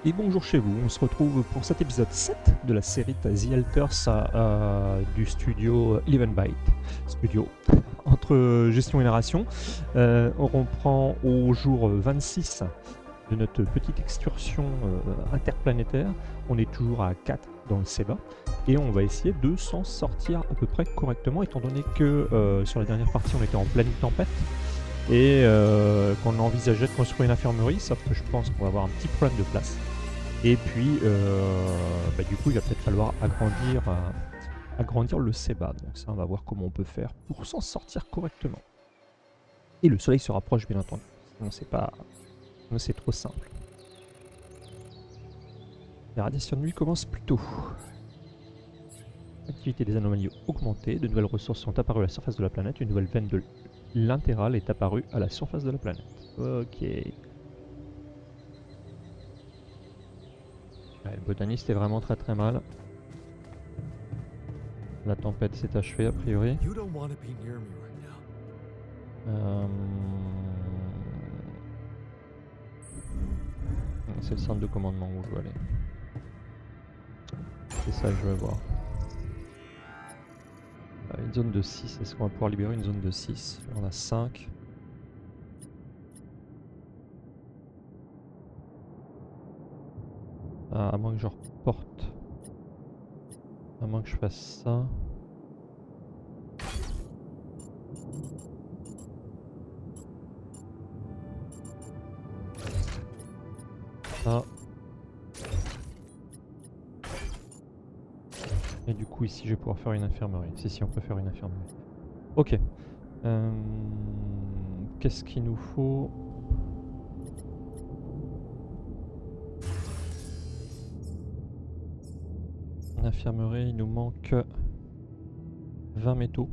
Et bonjour chez vous, on se retrouve pour cet épisode 7 de la série The Alters du studio Eleven Byte Studio. Entre gestion et narration, on reprend au jour 26 de notre petite excursion interplanétaire. On est toujours à 4 dans le Seba et on va essayer de s'en sortir à peu près correctement étant donné que sur la dernière partie on était en pleine tempête et qu'on envisageait de construire une infirmerie, sauf que je pense qu'on va avoir un petit problème de place. Et puis, du coup, il va peut-être falloir agrandir le Seba. Donc ça, on va voir comment on peut faire pour s'en sortir correctement. Et le soleil se rapproche, bien entendu. Sinon, c'est trop simple. Les radiations de nuit commencent plus tôt. L'activité des anomalies augmentée. De nouvelles ressources sont apparues à la surface de la planète. Une nouvelle veine de l'intéral est apparue à la surface de la planète. Ok. Ouais, le botaniste est vraiment très très mal. La tempête s'est achevée a priori. C'est le centre de commandement où je veux aller. C'est ça que je veux voir. Une zone de 6, est-ce qu'on va pouvoir libérer une zone de 6? On a 5. À moins que je reporte. À moins que je fasse ça. Ça. Et du coup ici je vais pouvoir faire une infirmerie. Si on peut faire une infirmerie. Ok. Qu'est-ce qu'il nous faut? Une infirmerie, il nous manque 20 métaux.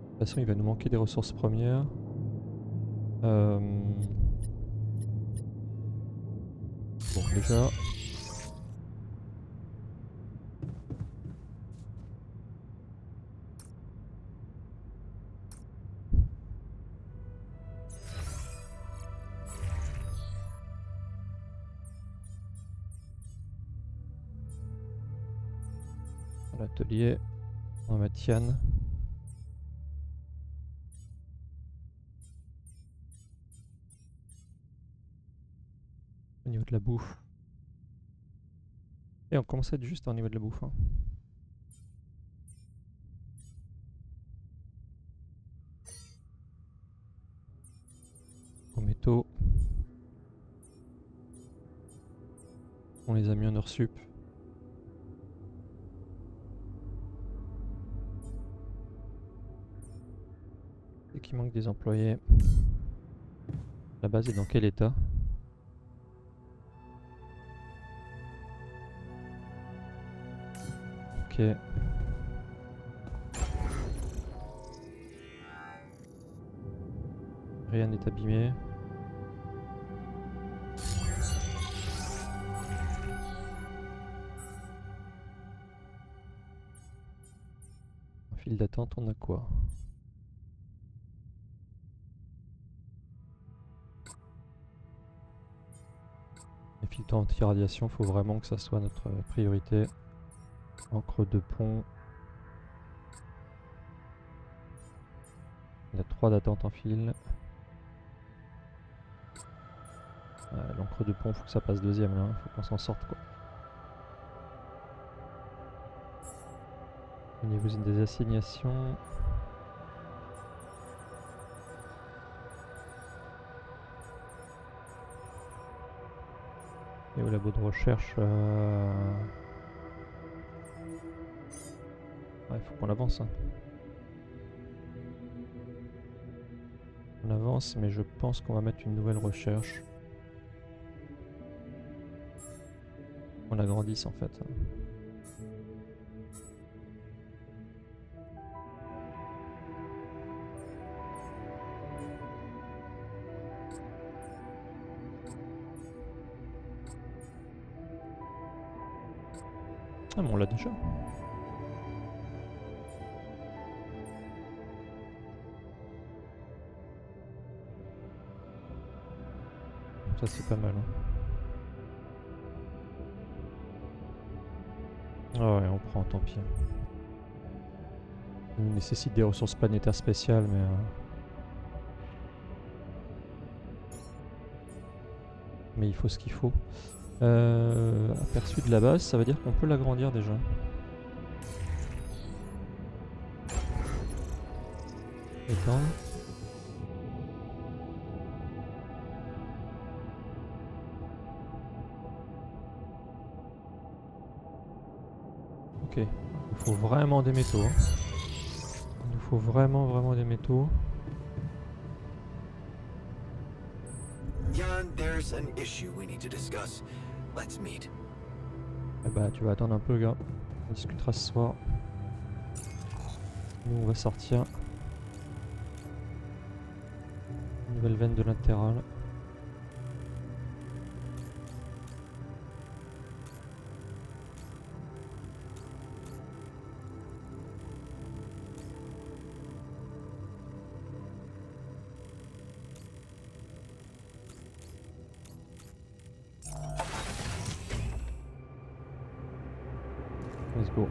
De toute façon il va nous manquer des ressources premières. Bon déjà... À l'atelier, on va mettre Yann. Au niveau de la bouffe. Et on commence à être juste au niveau de la bouffe. Hein. Aux métaux. On les a mis en heure sup. Et qu'il manque des employés. La base est dans quel état? Ok. Rien n'est abîmé. En file d'attente, on a quoi? Les filtres anti-radiation, faut vraiment que ça soit notre priorité. Encre de pont. Il y a 3 d'attente en file. L'encre de pont, faut que ça passe deuxième là, faut qu'on s'en sorte quoi. Au niveau des assignations. Et au labo de recherche. Ouais, faut qu'on avance. Hein. On avance, mais je pense qu'on va mettre une nouvelle recherche. On agrandisse en fait. Ah mais on l'a déjà. Ça c'est pas mal. Ah ouais, on prend, tant pis. Ça nous nécessite des ressources planétaires spéciales, mais il faut ce qu'il faut. Aperçu de la base, ça veut dire qu'on peut l'agrandir déjà. Étendre. Ok, il nous faut vraiment des métaux. Hein. Il nous faut vraiment des métaux. Jan, there's an issue we need to discuss. Let's meet. Ah bah tu vas attendre un peu, gars. On discutera ce soir. Nous on va sortir. Nouvelle veine de latéral. Let's go.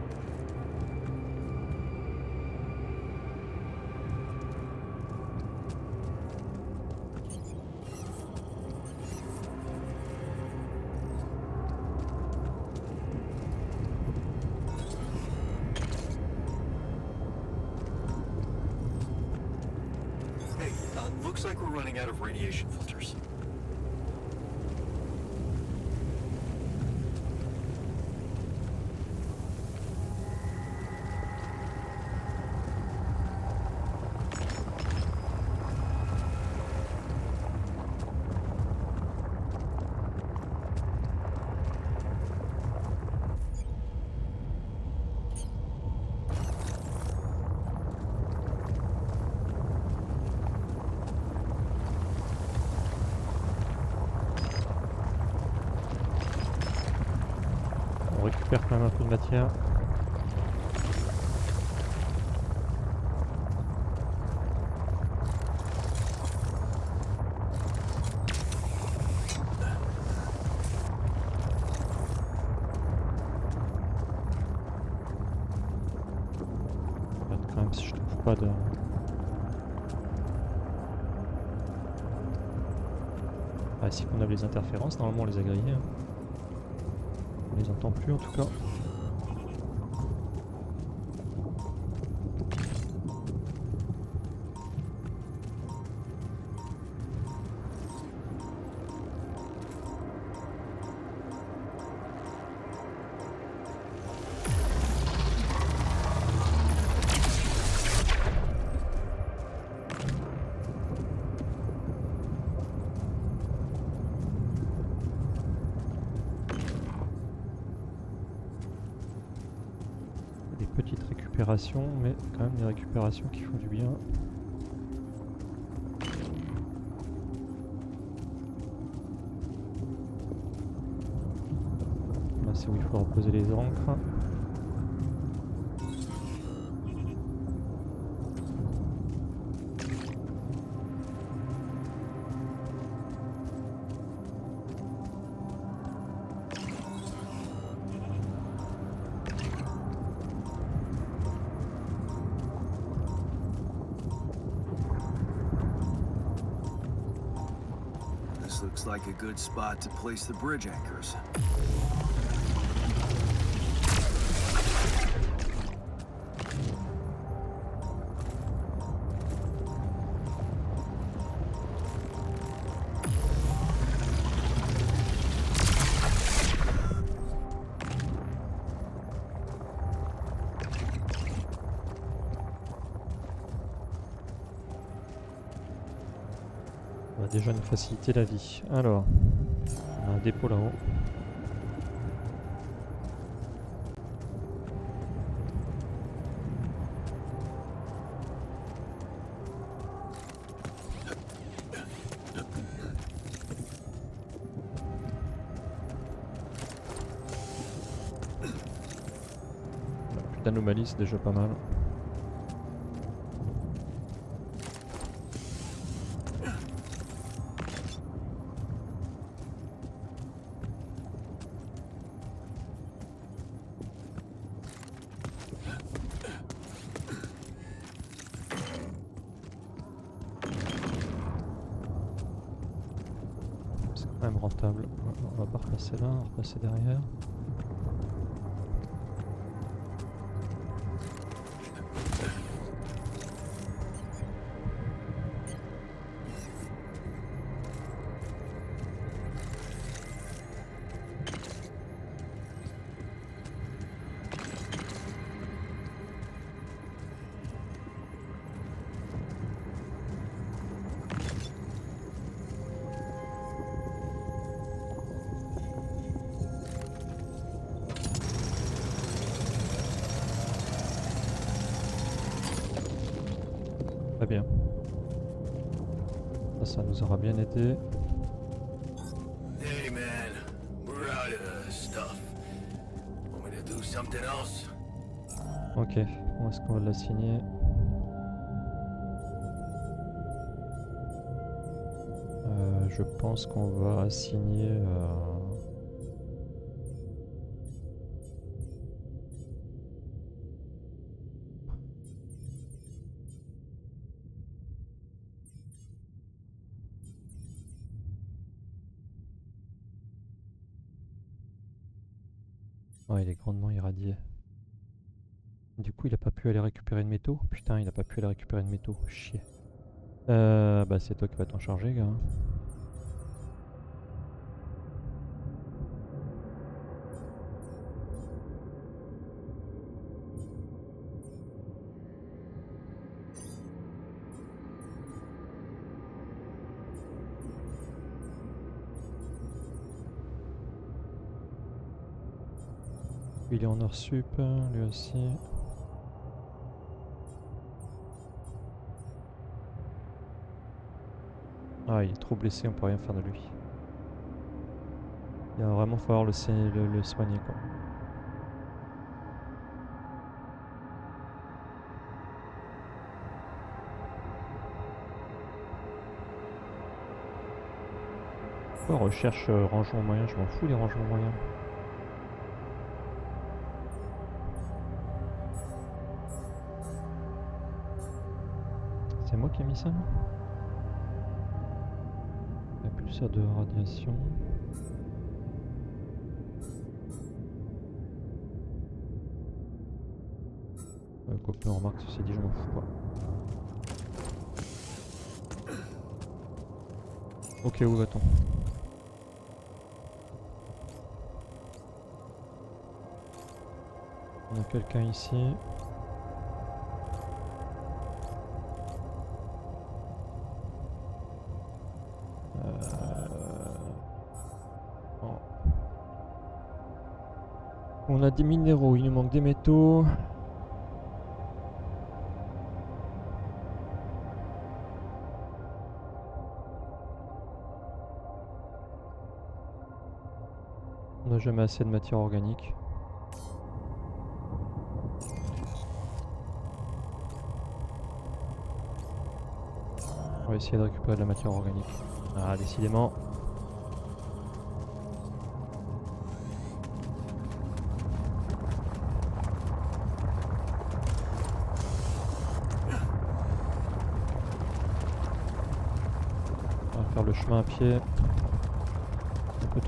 Hey, looks like we're running out of radiation filters. On récupère quand même un peu de matière. Regarde quand même si je trouve pas de... Ah, si on a les interférences, normalement on les a grillées. Hein. On les entend plus en tout cas. Des petites récupérations, mais quand même des récupérations qui font du bien. Là c'est où il faut reposer les encres. This looks like a good spot to place the bridge anchors. On va déjà nous faciliter la vie. Alors, on a un dépôt là-haut. Plus d'anomalies, c'est déjà pas mal. même rentable. On va pas repasser là, on va repasser derrière. Très bien. Ça nous aura bien aidé. Hey man, we're out of stuff. Want me to do something else? Ok, où est-ce qu'on va l'assigner? Je pense qu'on va assigner... Ouais, il est grandement irradié. Du coup, il a pas pu aller récupérer de métaux. Putain, il a pas pu aller récupérer de métaux. Chier. Bah c'est toi qui vas t'en charger, gars. Il est en heure sup, lui aussi. Ah, il est trop blessé, on peut rien faire de lui. Il va vraiment falloir le soigner, quoi. Ouais, recherche rangement moyen, je m'en fous les rangements moyens. C'est moi qui ai mis ça, non? Impulseur de radiation. Quoique, on remarque, ceci dit, je m'en fous pas. Ok, où va-t-on? On a quelqu'un ici. Oh. On a des minéraux, il nous manque des métaux. On n'a jamais assez de matière organique. On va essayer de récupérer de la matière organique. Ah, décidément. On va faire le chemin à pied. On peut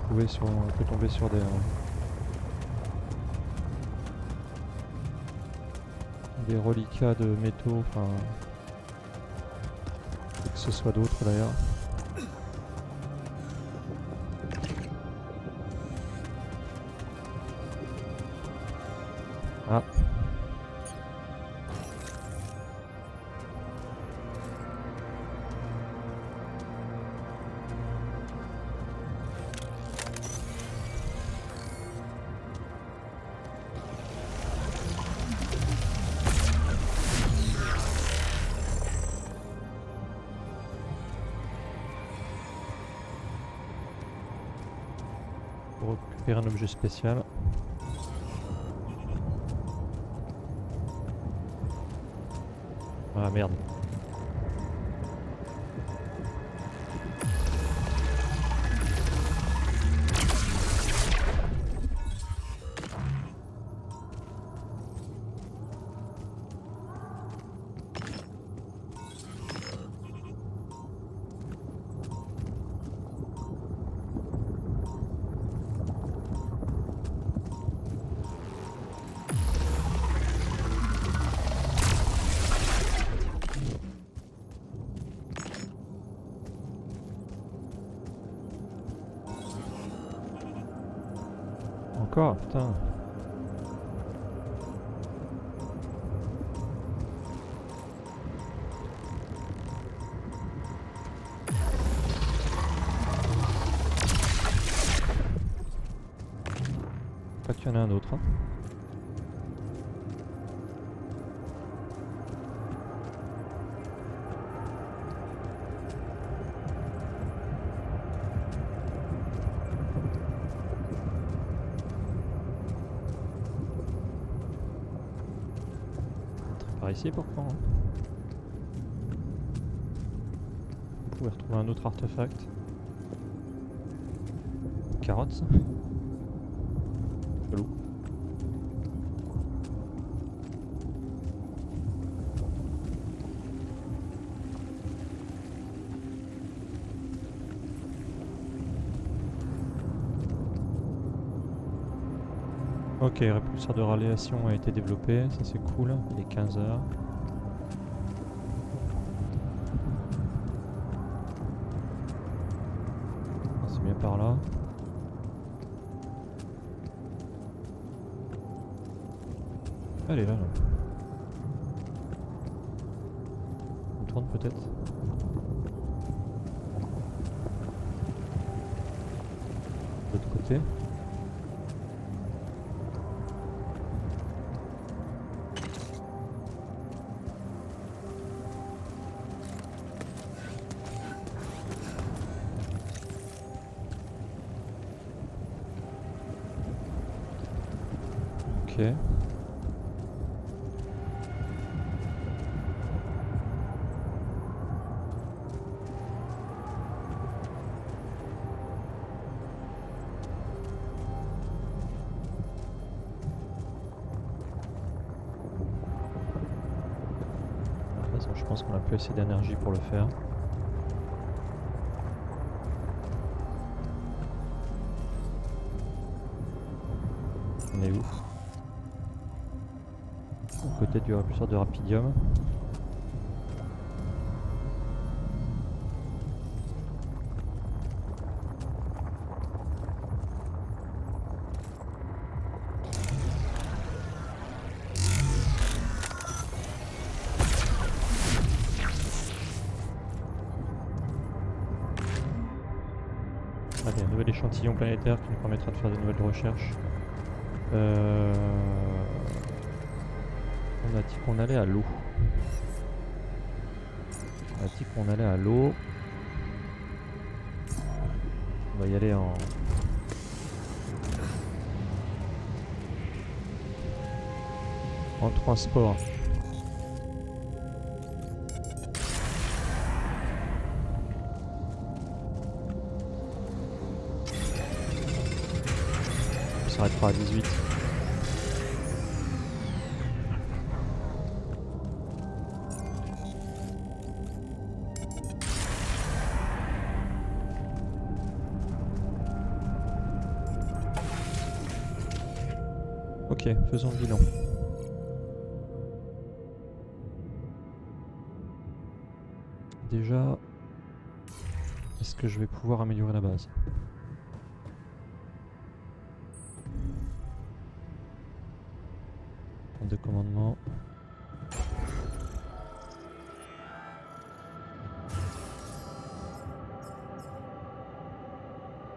tomber sur des reliquats de métaux, enfin, que ce soit d'autres d'ailleurs. Ah. Pour récupérer un objet spécial. Ah merde. d'accord, putain. Pas qu'il y en a un autre. Hein. Par ici pourquoi hein. On pouvait retrouver un autre artefact. Carottes ça. Chelou. Ok, répulseur de radiation a été développé, ça c'est cool, il est 15h. C'est bien par là. Elle est là, là. On tourne peut-être. De l'autre côté. Ok. Je pense qu'on a plus assez d'énergie pour le faire. On est où? Côté du répulseur de rapidium. Allez, un nouvel échantillon planétaire qui nous permettra de faire de nouvelles recherches. On a dit qu'on allait à l'eau. On a dit qu'on allait à l'eau. On va y aller en transport. On s'arrêtera à 18. Ok, faisons le bilan. Déjà, est-ce que je vais pouvoir améliorer la base? De commandement.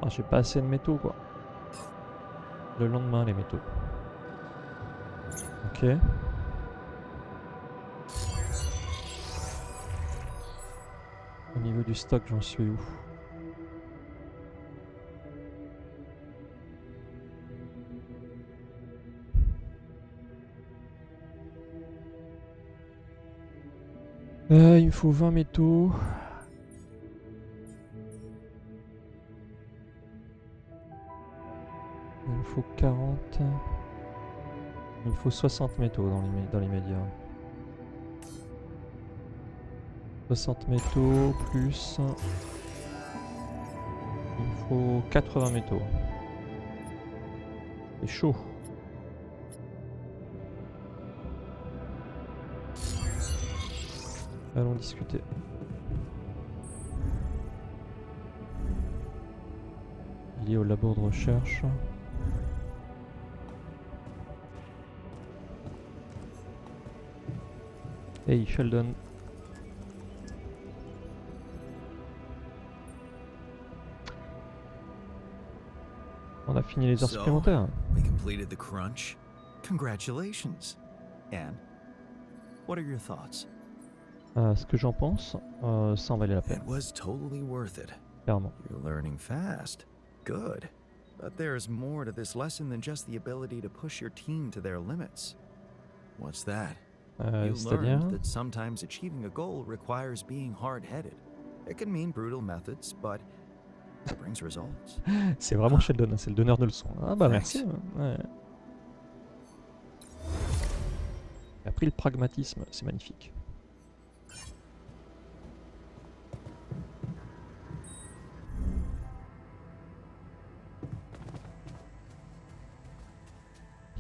Ah, j'ai pas assez de métaux quoi. Le lendemain les métaux. Ok. Au niveau du stock, j'en suis où? Il me faut 20 métaux. Il me faut 40. Il me faut 60 métaux dans l'immédiat. 60 métaux plus... Il me faut 80 métaux. C'est chaud. Allons discuter. Lié au labo de recherche. Hey Sheldon. On a fini les heures So, supplémentaires. we completed the crunch. Congratulations. And what are your thoughts? Ce que j'en pense, ça en valait la peine, It was totally worth it. clairement. You're learning fast. Good. But there's more to this lesson than just the ability to push your team to their limits. What's that? You C'est-à-dire, learned that sometimes achieving a goal requires being hard-headed. It can mean brutal methods, but it brings results. c'est vraiment Sheldon, hein, c'est le donneur de leçons. Ah bah Thanks. merci. Ouais. Il a pris le pragmatisme, c'est magnifique.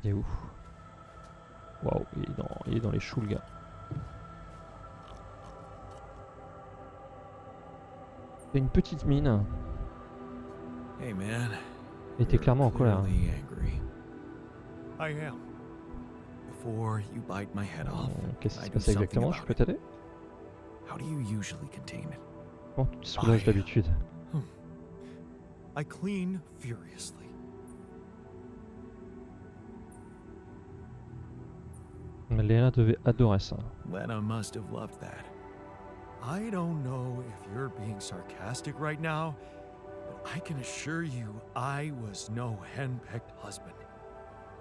Il est où? Waouh, il est dans les choux le gars. Il a une petite mine. Hey man, Il était clairement en colère. clearly angry. I am. Before you bite my head off, Qu'est-ce qui I se do passe something exactement? Je about peux it. t'aider? How do you usually contain it? Comment tu te soulages Ah, d'habitude? I clean furiously. Léa devait adorer ça. Lena must have loved that. I don't know if you're being sarcastic right now, but I can assure you I was no hen-pecked husband.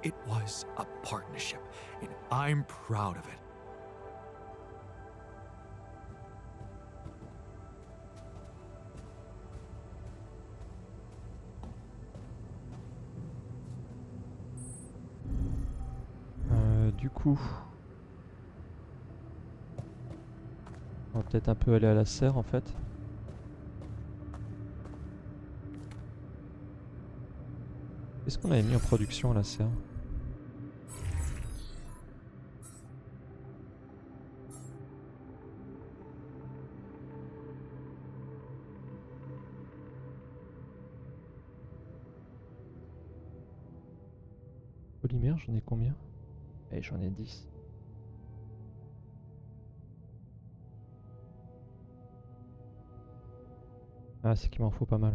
It was a partnership, and I'm proud of it. Du coup, on va peut-être un peu aller à la serre en fait. Qu'est-ce qu'on avait mis en production à la serre? Polymère, j'en ai combien? Eh, j'en ai 10. Ah, c'est qu'il m'en faut pas mal.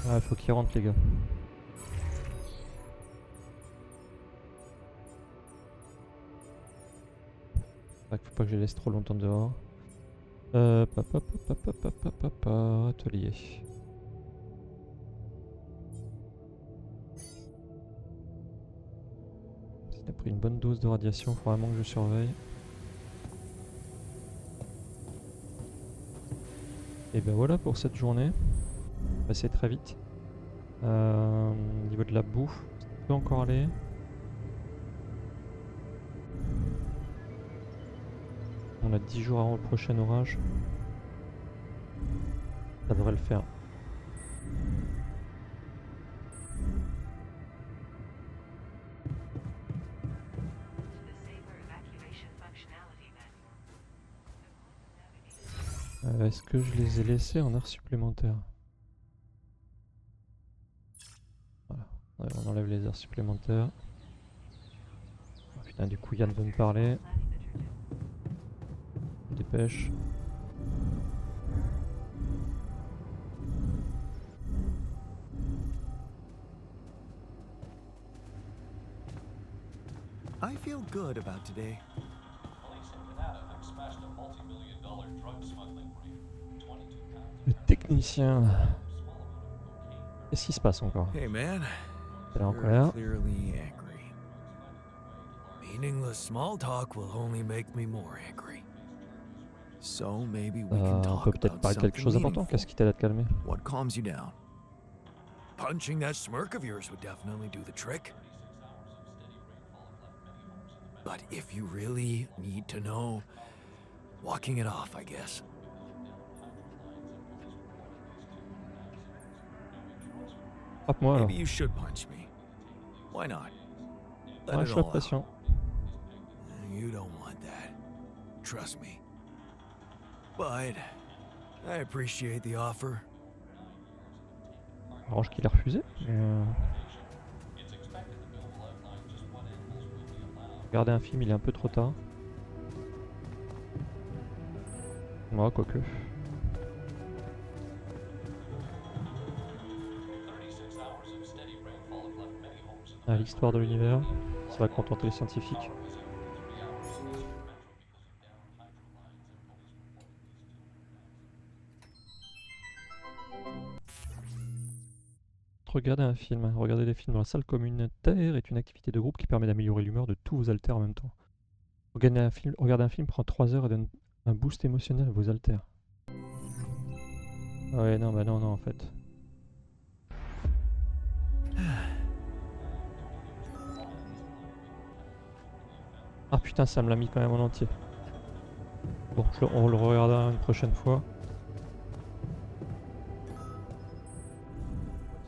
Ah, faut qu'ils rentrent les gars. Faut pas que je les laisse trop longtemps dehors. Atelier. Il a pris une bonne dose de radiation, faut vraiment que je surveille. Et ben voilà pour cette journée. On va passer très vite. Au niveau de la bouffe, ça peut encore aller. On a 10 jours avant le prochain orage. Ça devrait le faire. Est-ce que je les ai laissés en heures supplémentaires? Voilà, ouais, on enlève les heures supplémentaires. Oh, putain, du coup Yann veut me parler. Dépêche. I feel good about today. Le technicien. Qu'est-ce qui se passe encore? Hey man, Elle est en you're colère. clearly angry. Meaningless small talk will only make me more angry. So maybe we can On talk peut peut-être about parler de quelque something chose d'important. meaningful. Qu'est-ce qui t'aide à te calmer? What calms you down? Punching that smirk of yours would definitely do the trick. But if you really need to know, walking it off, I guess. Frappe-moi alors. Maybe you should punch me. Why not? Let Ouais, it je suis all out. patient. You don't want that. Trust me. but I appreciate the offer. Arrange qu'il ait refusé. Regarder un film, il est un peu trop tard. Moi, quoique. Ah, l'histoire de l'univers, ça va contenter les scientifiques. Regarder un film. Regarder des films dans la salle communautaire est une activité de groupe qui permet d'améliorer l'humeur de tous vos alters en même temps. Regarder un film prend 3 heures et donne un boost émotionnel à vos alters. Ah ouais, non, bah non, en fait. Ah putain, ça me l'a mis quand même en entier. Bon, on le regardera une prochaine fois.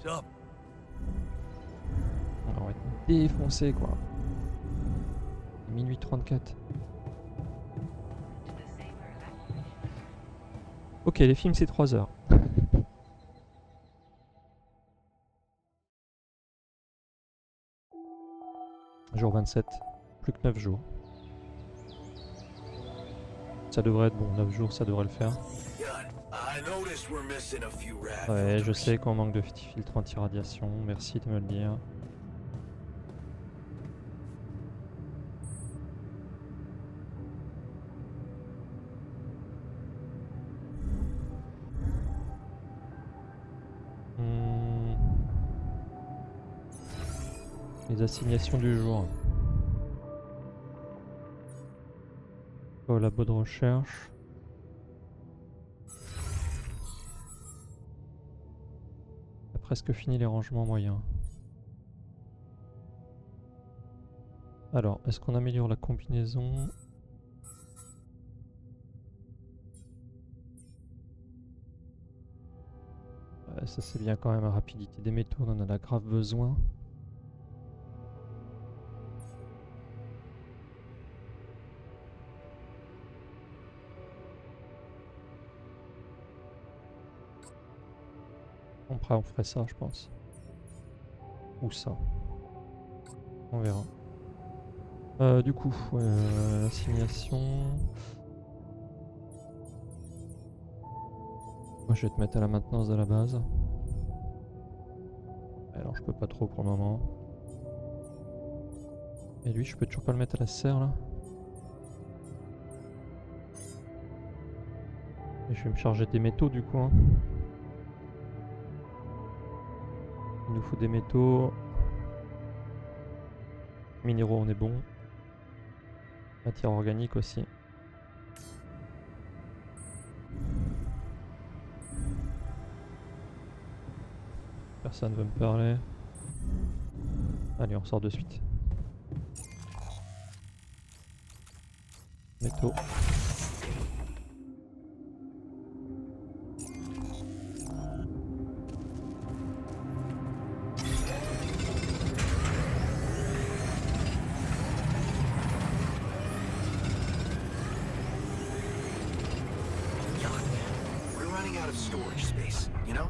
What's up? On va être défoncé quoi. Minuit 34. Ok, les films c'est 3 heures. Jour 27. Plus que 9 jours. Ça devrait être bon, 9 jours ça devrait le faire. I noticed we're missing a few rad Ouais, je filters. sais qu'on manque de filtre anti-radiation, merci de me le dire. Les assignations du jour. Au labo de recherche. On a presque fini les rangements moyens. Alors, est-ce qu'on améliore la combinaison? Ouais, ça c'est bien quand même, la rapidité des métaux, on en a grave besoin. Après on ferait ça je pense. Ou ça. On verra. Du coup, assignation. Moi je vais te mettre à la maintenance de la base. Alors je peux pas trop pour le moment. Et lui je peux toujours pas le mettre à la serre là. Et je vais me charger des métaux du coup. Hein. Il nous faut des métaux. Minéraux on est bon. Matière organique aussi. Personne veut me parler. Allez, on sort de suite. Métaux. We're running out of storage space, you know?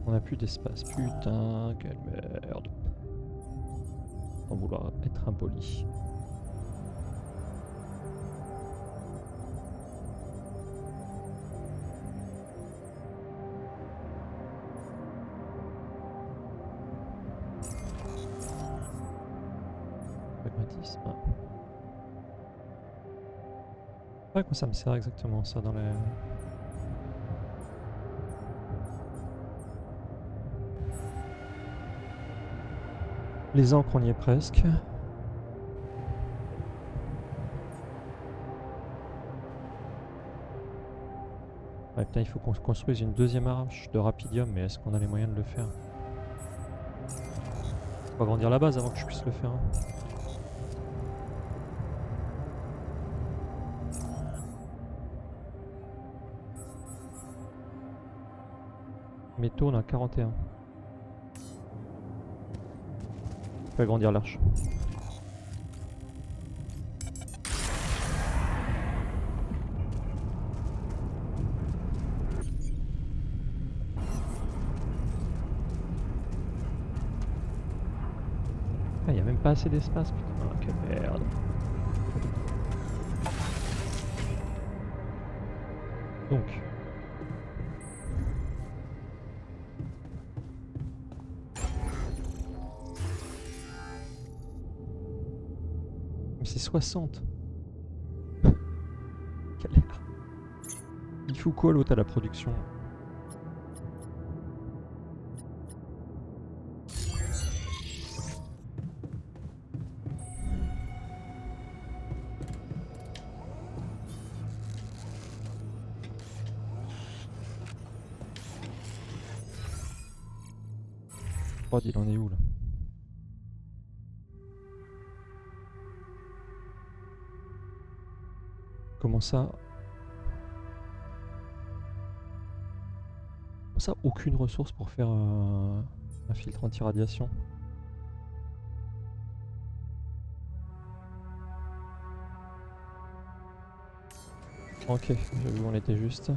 On a plus d'espace. Putain, quelle merde. Sans vouloir être impoli. Pragmatisme. À quoi ça me sert exactement ça dans les... Les encres, on y est presque. Ouais, putain, il faut qu'on se construise une deuxième arche de rapidium, mais est-ce qu'on a les moyens de le faire? Faut agrandir la base avant que je puisse le faire. Hein. Métaux, on a 41. Je peux agrandir l'arche. pas assez d'espace, putain, quelle merde. Donc. Mais c'est 60. Galère. Il fout quoi l'autre à la production? Oh, il en est où là? Comment ça? Comment ça, aucune ressource pour faire un filtre anti-radiation? Ok, j'ai vu, on était juste.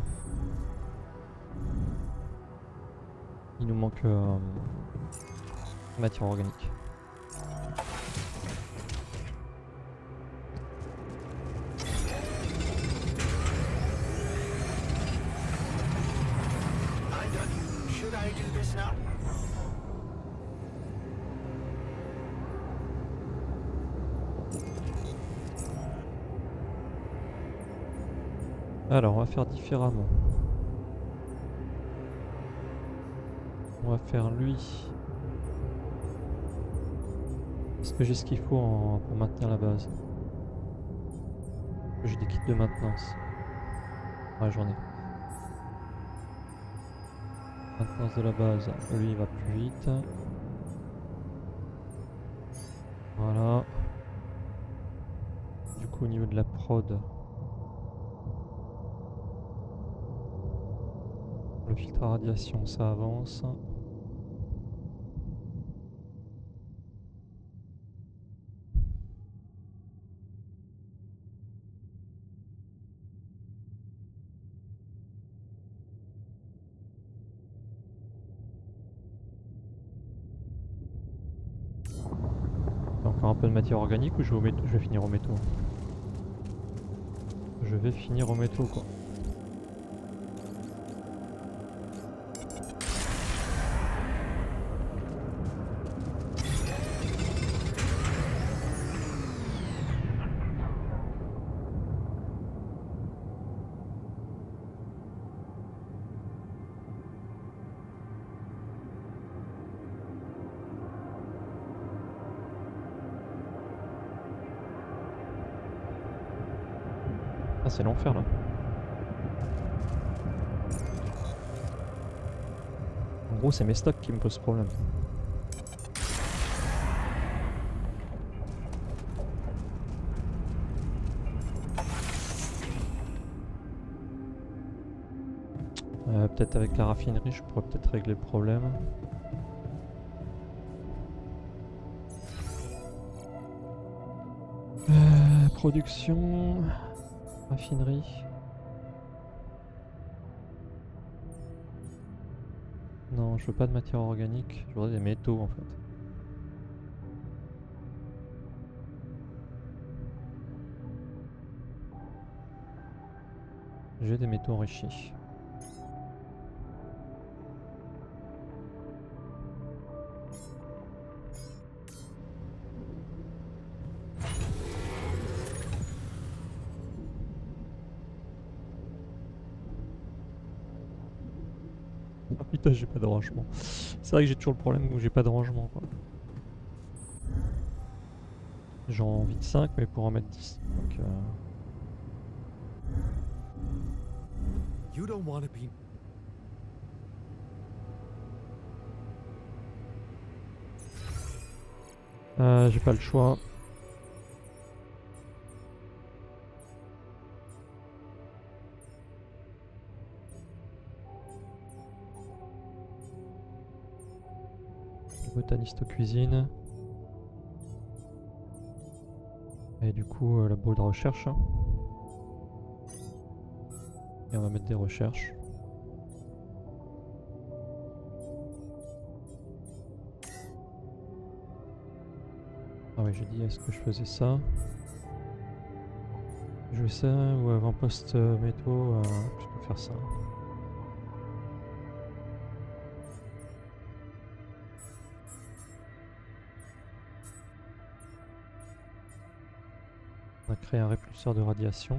Il nous manque matière organique. I'm done. Should I do this now? Alors, on va faire différemment. On va faire lui. Est-ce que j'ai ce qu'il faut pour maintenir la base? J'ai des kits de maintenance. Ouais, j'en ai. Maintenance de la base. Lui, il va plus vite. Voilà. Du coup, au niveau de la prod, le filtre à radiation, ça avance. Il y a encore un peu de matière organique ou je vais finir au métaux? Je vais finir au métaux, quoi. Ah, c'est l'enfer là. En gros, c'est mes stocks qui me posent problème. Peut-être avec la raffinerie, je pourrais peut-être régler le problème. Production, raffinerie. Non, je veux pas de matière organique, je voudrais des métaux en fait. J'ai des métaux enrichis. Oh putain, j'ai pas de rangement. C'est vrai que j'ai toujours le problème où j'ai pas de rangement, quoi. J'ai envie de 5 mais pour en mettre 10. Donc You don't want to be. j'ai pas le choix. Le botaniste aux cuisines. Et du coup, labo de recherche. Et on va mettre des recherches. Ah oui, j'ai dit, est-ce que je faisais ça? Je fais ça ou avant-poste métaux, plutôt faire ça. On va créer un répulseur de radiation.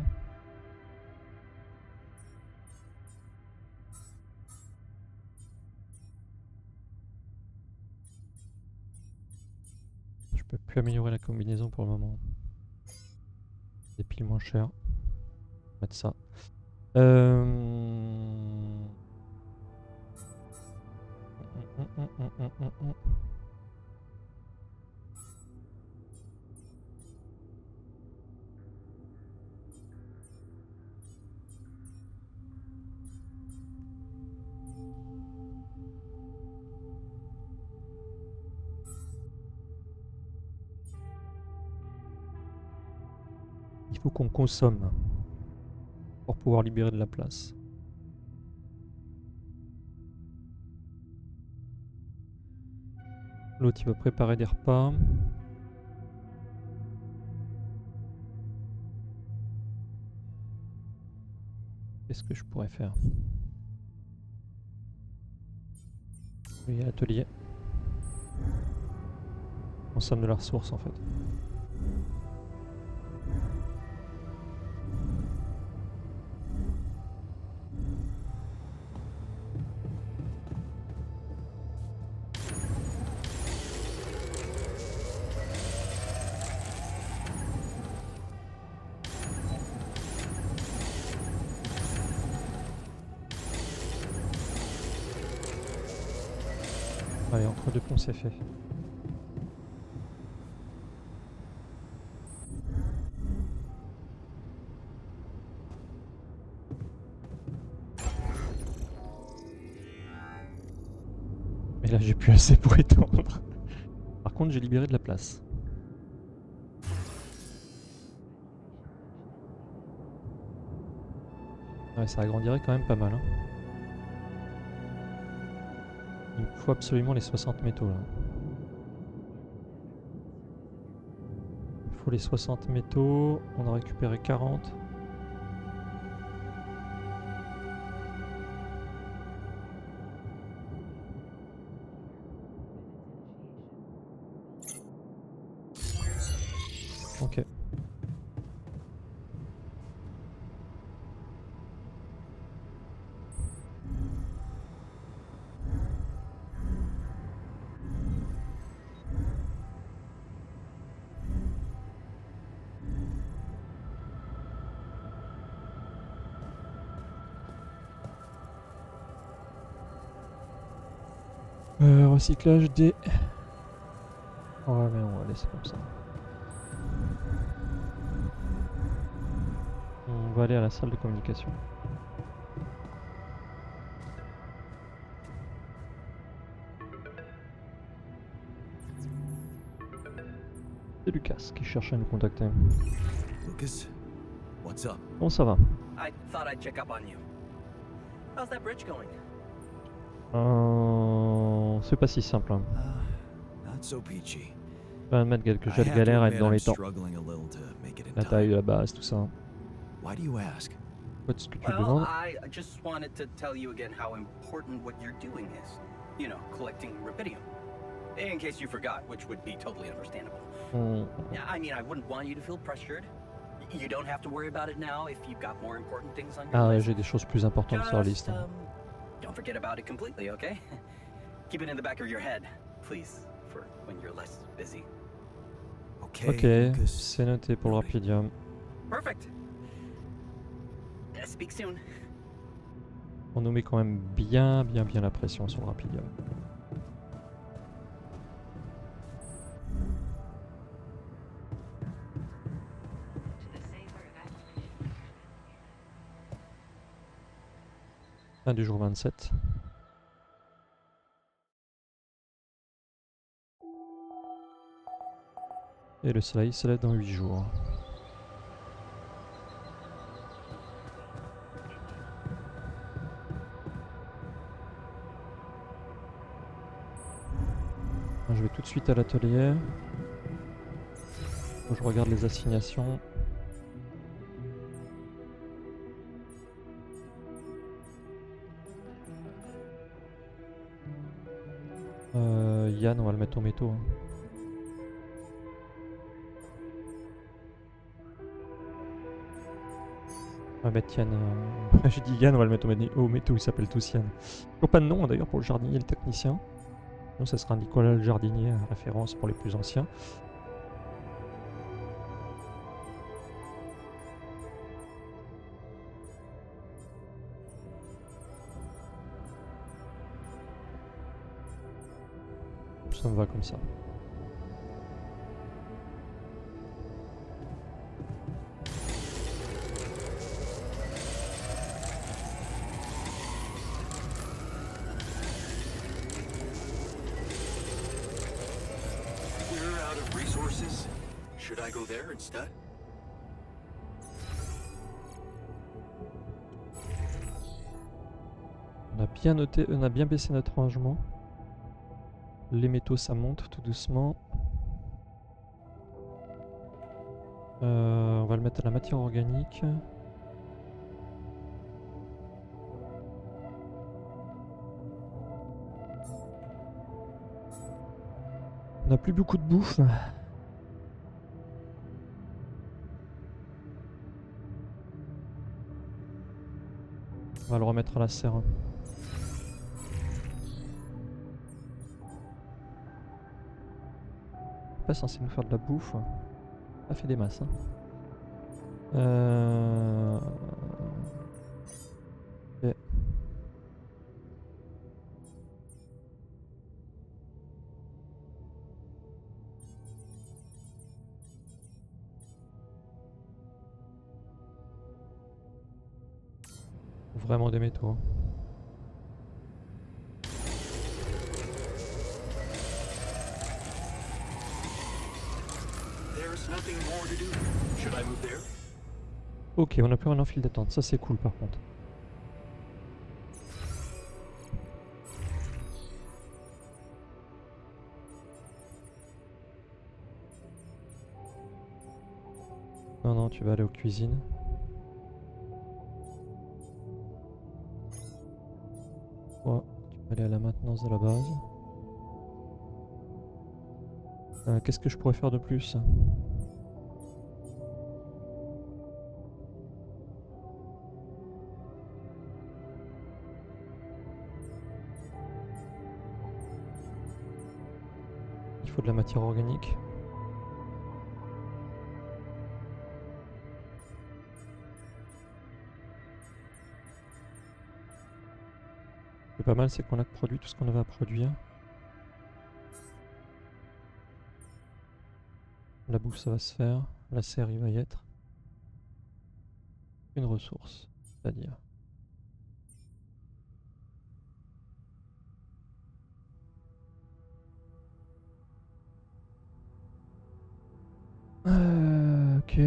Je peux plus améliorer la combinaison pour le moment. Des piles moins chères. On va mettre ça. Il faut qu'on consomme pour pouvoir libérer de la place. L'autre il va préparer des repas. Qu'est-ce que je pourrais faire? Oui, atelier. On consomme de la ressource en fait. Allez, entre deux ponts c'est fait. Mais là j'ai plus assez pour étendre. Par contre j'ai libéré de la place. Ouais, ça agrandirait quand même pas mal. Hein. Il me faut absolument les 60 métaux là. Il faut les 60 métaux. On a récupéré 40. Ok. Recyclage des... Ouais mais on va laisser comme ça. On va aller à la salle de communication. C'est Lucas qui cherche à nous contacter. Lucas, what's up? Bon ça va. I thought I'd check up on you. How's that bridge going? C'est pas si simple. Hein. Not so peachy. Je vais admettre que I je have to galère à être admit dans I'm les temps. struggling a little to make it in La time. taille, la base, tout ça. Why do you ask? Quoi de ce que tu Well, demandes? I just wanted to tell you again how important what you're doing is. You know, collecting rubidium. In case you forgot, which would be totally understandable. Yeah, I mean, I wouldn't want you to feel pressured. You don't have to worry about it now if you've got more important things on your Ah, list. j'ai des choses plus importantes sur la liste. Hein. Don't forget about it completely, okay? Keep it in the back of your head, please, for when you're less busy. Okay, Ok, Lucas. c'est noté pour le rapidium. Perfect. Speak soon. On nous met quand même bien la pression sur le rapidium. Fin du jour 27. Et le soleil se lève dans 8 jours. Je vais tout de suite à l'atelier. Faut que je regarde les assignations. Yann, on va le mettre au métaux. Hein. On va mettre Yann. J'ai dit Yann, on va le mettre au métaux, il s'appelle tous Yann. Toujours pas de nom d'ailleurs pour le jardinier et le technicien. Donc ça sera Nicolas le jardinier, référence pour les plus anciens. Ça me va comme ça. We're out of resources. Should I go there instead? On a bien noté, on a bien baissé notre rangement. Les métaux ça monte tout doucement. On va le mettre à la matière organique. On n'a plus beaucoup de bouffe. On va le remettre à la serre. Pas censé nous faire de la bouffe. Ça fait des masses. Hein. Okay. Vraiment des métaux. Hein. Nothing more to do. Should I move there? Ok, on n'a plus rien en file d'attente. Ça c'est cool par contre. Non, non, tu vas aller aux cuisines. Ouais, tu vas aller à la maintenance de la base. Qu'est-ce que je pourrais faire de plus ? Il faut de la matière organique. C'est pas mal, c'est qu'on a produit tout ce qu'on avait à produire. La bouffe ça va se faire, la serre il va y être. Une ressource, c'est-à-dire. Ok.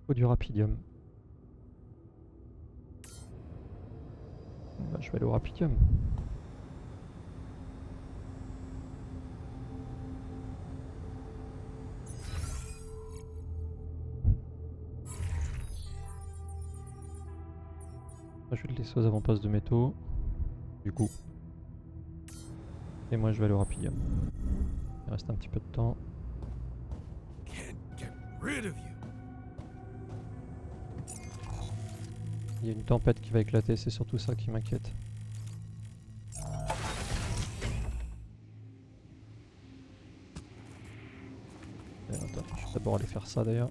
Faut du rapidium. Bah, je vais aller au rapidium. Je vais le laisser aux avant-postes de métaux. Du coup. Et moi je vais aller au rapidium. Il reste un petit peu de temps. Can't get rid of you. Il y a une tempête qui va éclater, c'est surtout ça qui m'inquiète. Attends, je vais d'abord aller faire ça d'ailleurs.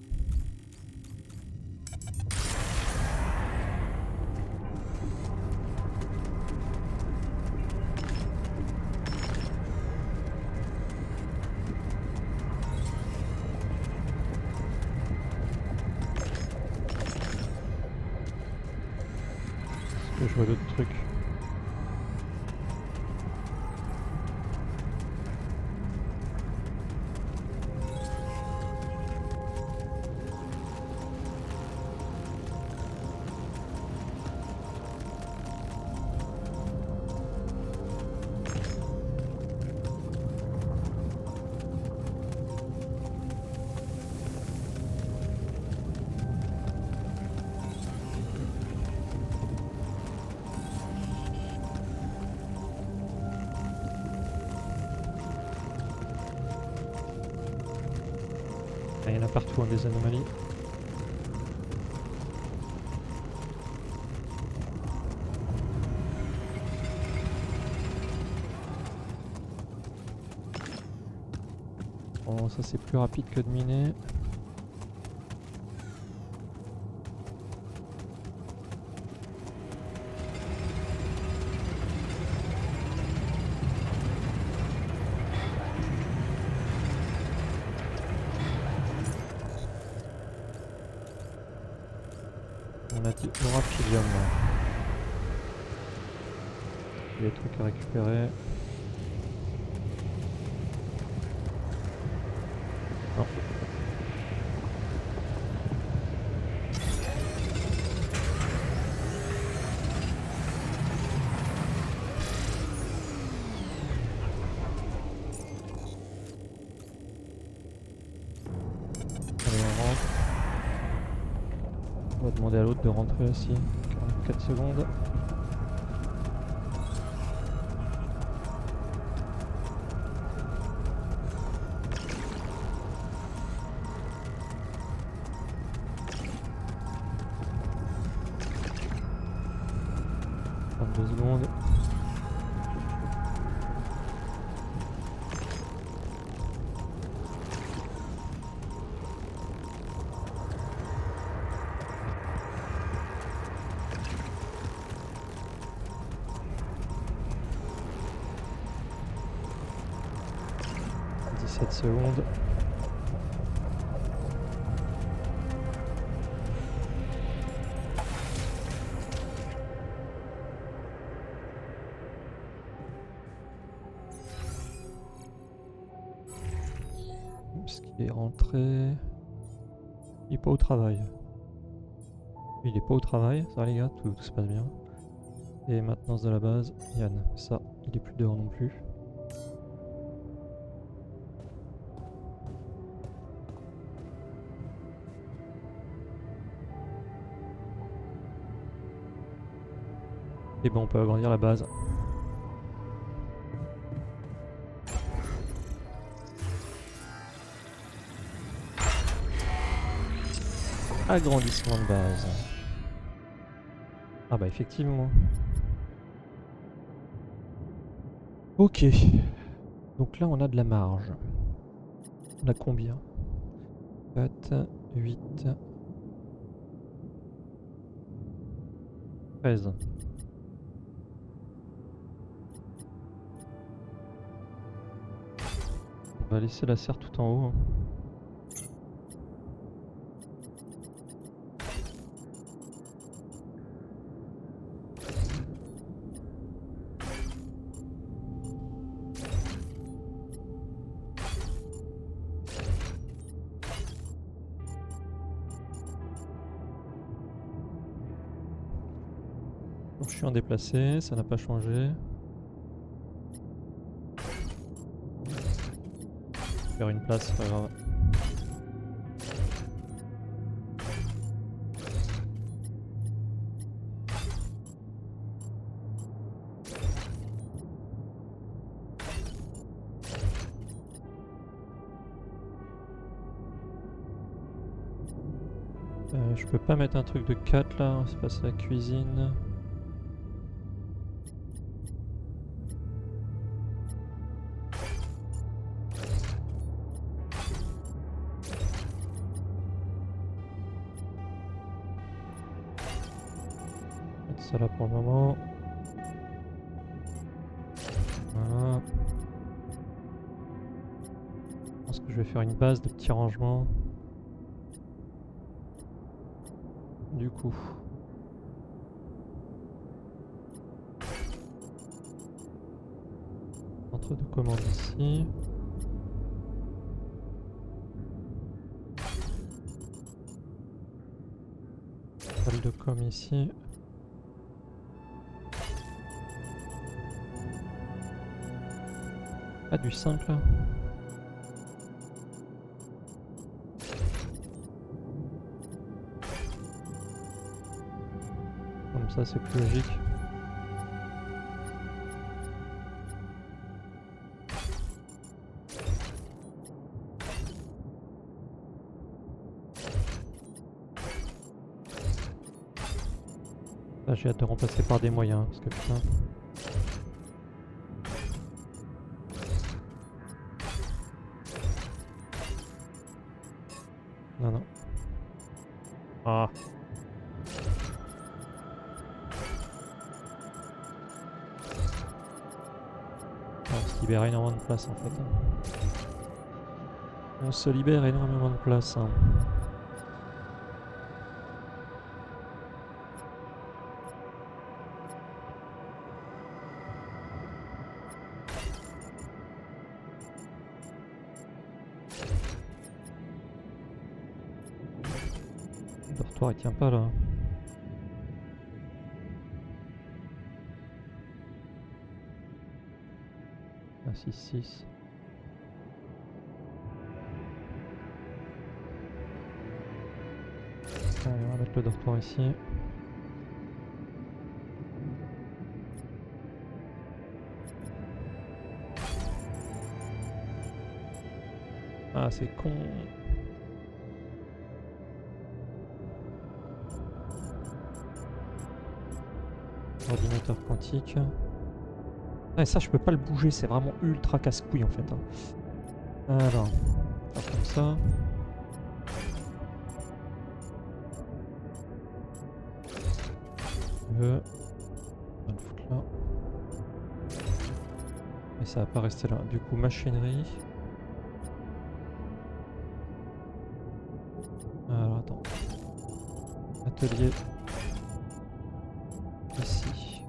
Est-ce que je vois d'autres trucs? Ah, il y en a partout hein, des anomalies. Bon, ça c'est plus rapide que de miner. On a dit Aurapilium. Il y a des trucs à récupérer. Non. Allez, on rentre. On va demander à l'autre de rentrer aussi. 44 secondes. Deux secondes. Secondes. Ce qui est rentré. Il est pas au travail. Il est pas au travail, ça va les gars, tout se passe bien. Et maintenance de la base, Yann, ça, il est plus dehors non plus. Et bon, on peut agrandir la base. Agrandissement de base. Ah bah effectivement. Ok. Donc là on a de la marge. On a combien? 4, 8, 13. On va laisser la serre tout en haut. Hein. Donc, je suis en déplacé, ça n'a pas changé. Faire une place, c'est pas grave. Je peux pas mettre un truc de 4 là, c'est passer la cuisine. Mettre ça là pour le moment. Voilà. Je pense que je vais faire une base de petits rangements. Du coup. Entre deux commandes ici. Salle de com ici. Ah, du simple là. Comme ça c'est plus logique. Là, j'ai hâte de remplacer par des moyens, hein, parce que putain... Non, non. Ah. On se libère énormément de place en fait. On se libère énormément de place. Hein. Le dortoir il tient pas là. Ah 6-6. Allez, on va mettre le dortoir ici. Ah c'est con. Ordinateur quantique. Ah, et ça je peux pas le bouger, c'est vraiment ultra casse-couille en fait. Hein. Alors, on va faire comme ça. On va le foutre là. Et ça va pas rester là. Du coup, machinerie. Alors attends. Atelier. Ici.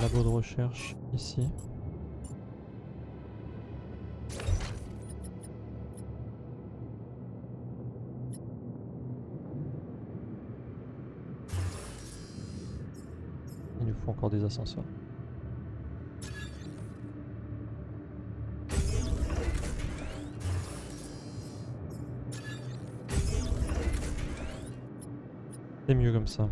Labo de recherche. Ici. Il nous faut encore des ascenseurs. C'est mieux comme ça.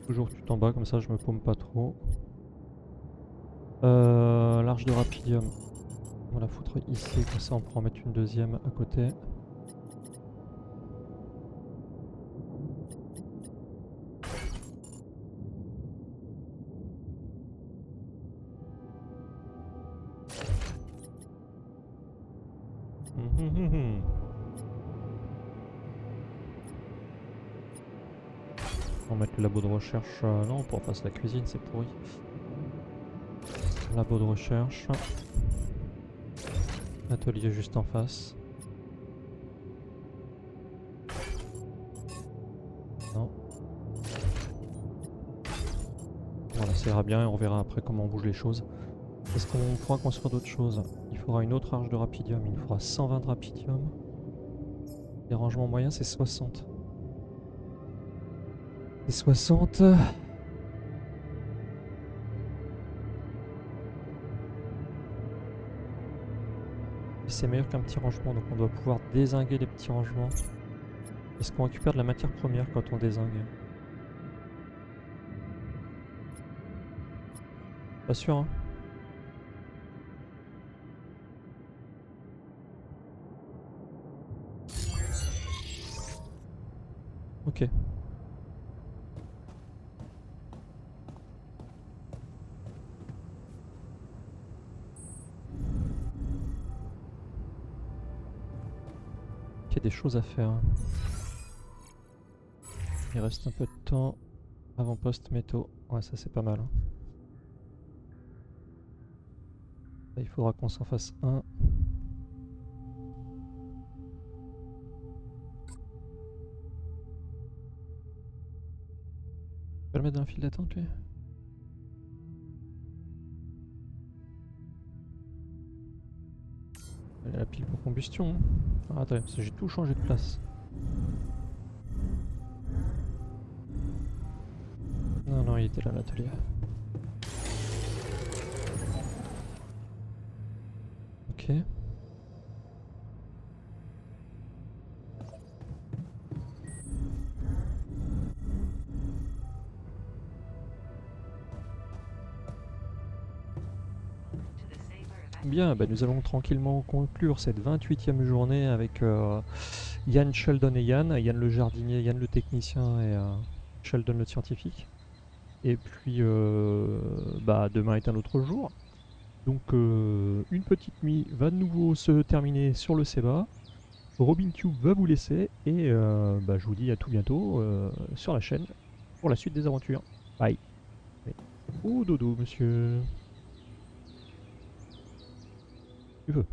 Toujours tout en bas, comme ça je me paume pas trop. L'arche de rapidium. On va la foutre ici, comme ça on pourra en mettre une deuxième à côté. On va mettre le labo de recherche. Non, on pourra passer la cuisine, c'est pourri. Labo de recherche. Atelier juste en face. Non. Voilà, ça ira bien et on verra après comment on bouge les choses. Est-ce qu'on pourra construire d'autres choses? Il faudra une autre arche de rapidium. Il nous faudra 120 de rapidium. Les rangements moyens, c'est 60. C'est 60. C'est meilleur qu'un petit rangement, donc on doit pouvoir dézinguer les petits rangements. Est-ce qu'on récupère de la matière première quand on dézingue? Pas sûr, hein. Ok. Il y a des choses à faire. Il reste un peu de temps. Avant-poste métaux. Ouais, ça c'est pas mal. Hein. Là, il faudra qu'on s'en fasse un. Tu peux le mettre dans le fil d'attente lui? Il y a la pile pour combustion. Hein. Ah, attends, parce que j'ai tout changé de place. Non, non, il était là l'atelier. Ok. Bien, bah, nous allons tranquillement conclure cette 28e journée avec Yann, Sheldon et Yann. Yann le jardinier, Yann le technicien et Sheldon le scientifique. Et puis, bah, demain est un autre jour. Donc, une petite nuit va de nouveau se terminer sur le Seba. Robin Tube va vous laisser. Et bah, je vous dis à tout bientôt sur la chaîne pour la suite des aventures. Bye. Au dodo, monsieur. Tu veux.